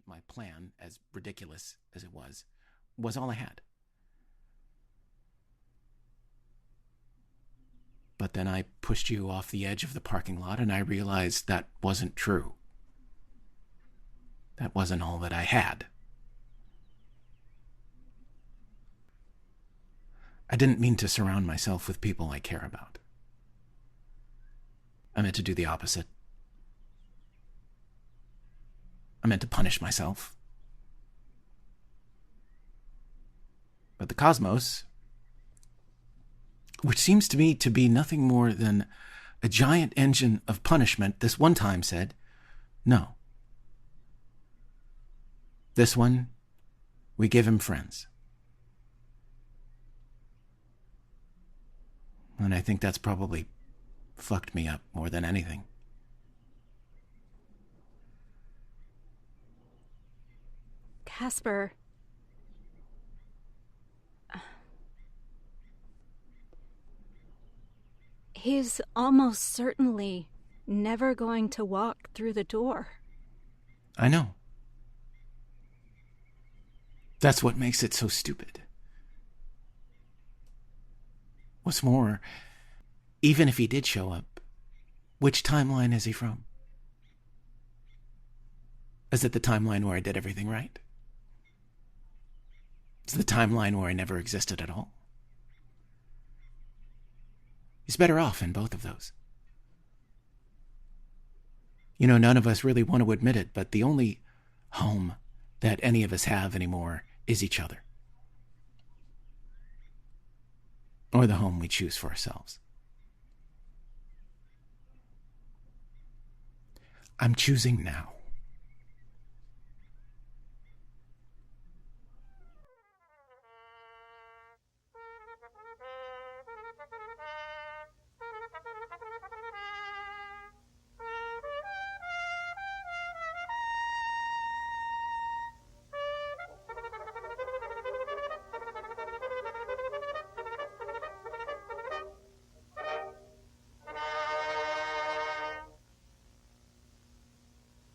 my plan, as ridiculous as it was all I had. But then I pushed you off the edge of the parking lot, and I realized that wasn't true. That wasn't all that I had. I didn't mean to surround myself with people I care about. I meant to do the opposite. I meant to punish myself. But the cosmos, which seems to me to be nothing more than a giant engine of punishment, this one time said, no. This one, we give him friends. And I think that's probably fucked me up more than anything. Casper. He's almost certainly never going to walk through the door. I know. That's what makes it so stupid. What's more, even if he did show up, which timeline is he from? Is it the timeline where I did everything right? Is it the timeline where I never existed at all? He's better off in both of those. You know, none of us really want to admit it, but the only home that any of us have anymore is each other. Or the home we choose for ourselves. I'm choosing now.